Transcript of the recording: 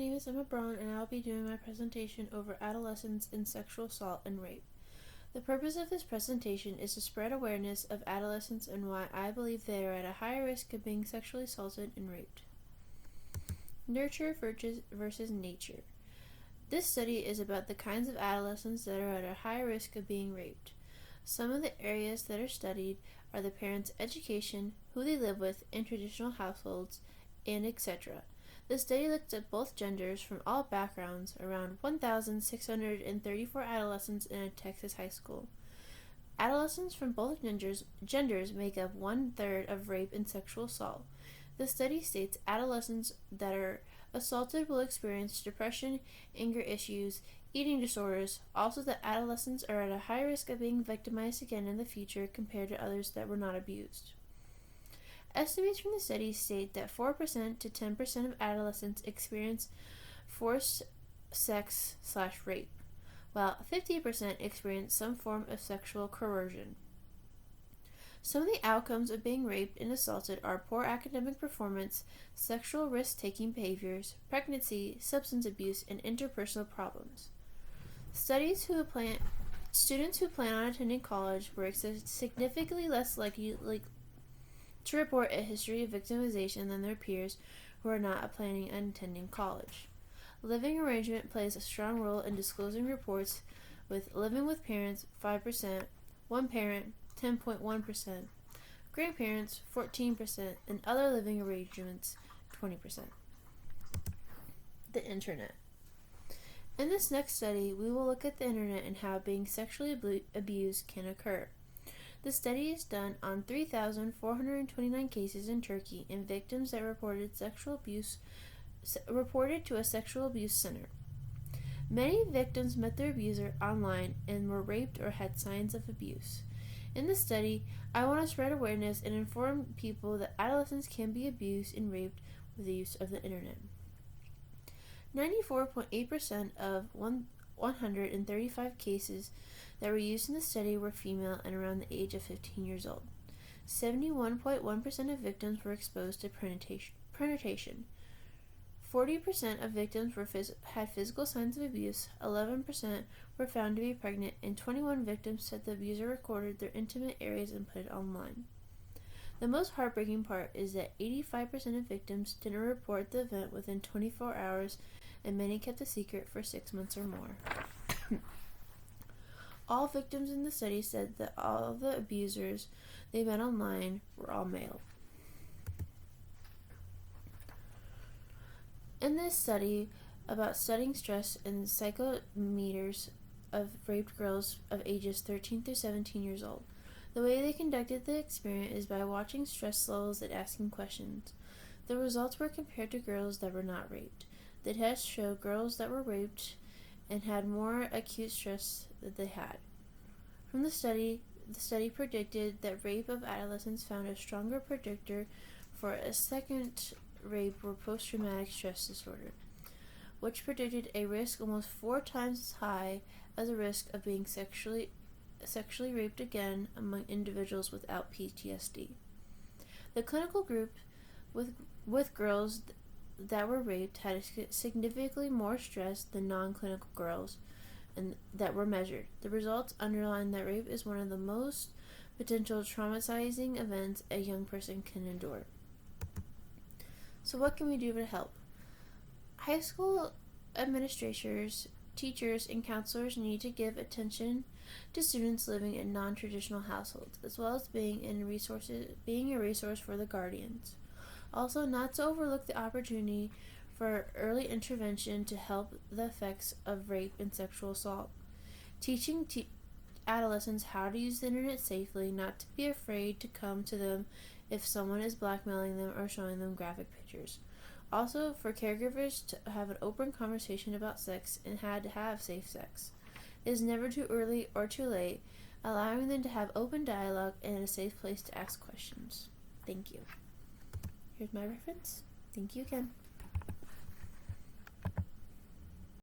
name is Emma Braund, and I will be doing my presentation over adolescence and sexual assault and rape. The purpose of this presentation is to spread awareness of adolescents and why I believe they are at a higher risk of being sexually assaulted and raped. Nurture versus nature. This study is about the kinds of adolescents that are at a high risk of being raped. Some of the areas that are studied are the parents' education, who they live with in traditional households, and etc. The study looked at both genders from all backgrounds, around 1,634 adolescents in a Texas high school. Adolescents from both genders make up 1/3 of rape and sexual assault. The study states adolescents that are assaulted will experience depression, anger issues, eating disorders, also that adolescents are at a high risk of being victimized again in the future compared to others that were not abused. Estimates from the study state that 4% to 10% of adolescents experience forced sex/rape, while 50% experience some form of sexual coercion. Some of the outcomes of being raped and assaulted are poor academic performance, sexual risk-taking behaviors, pregnancy, substance abuse, and interpersonal problems. Students who plan on attending college were significantly less likely to report a history of victimization than their peers who are not planning on attending college. Living arrangement plays a strong role in disclosing reports, with living with parents 5%, one parent 10.1%, grandparents 14%, and other living arrangements 20%. The Internet. In this next study, we will look at the Internet and how being sexually abused can occur. The study is done on 3,429 cases in Turkey and victims that reported to a sexual abuse center. Many victims met their abuser online and were raped or had signs of abuse. In this study, I want to spread awareness and inform people that adolescents can be abused and raped with the use of the Internet. 94.8% of 135 cases that were used in the study were female and around the age of 15 years old. 71.1% of victims were exposed to penetration. 40% of victims had physical signs of abuse, 11% were found to be pregnant, and 21 victims said the abuser recorded their intimate areas and put it online. The most heartbreaking part is that 85% of victims didn't report the event within 24 hours, and many kept the secret for 6 months or more. All victims in the study said that all of the abusers they met online were all male. In this study about studying stress and psychometers of raped girls of ages 13 through 17 years old, the way they conducted the experiment is by watching stress levels and asking questions. The results were compared to girls that were not raped. The test showed girls that were raped and had more acute stress that they had. From the study predicted that rape of adolescents found a stronger predictor for a second rape or post-traumatic stress disorder, which predicted a risk almost 4 times as high as the risk of being sexually raped again among individuals without PTSD. The clinical group with girls that were raped had significantly more stress than non-clinical girls and that were measured. The results underline that rape is one of the most potential traumatizing events a young person can endure. So what can we do to help? High school administrators, teachers, and counselors need to give attention to students living in non-traditional households, as well as being a resource for the guardians. Also, not to overlook the opportunity for early intervention to help the effects of rape and sexual assault. Teaching adolescents how to use the Internet safely, not to be afraid to come to them if someone is blackmailing them or showing them graphic pictures. Also, for caregivers to have an open conversation about sex and how to have safe sex. It is never too early or too late, allowing them to have open dialogue and a safe place to ask questions. Thank you. Here's my reference. Thank you again.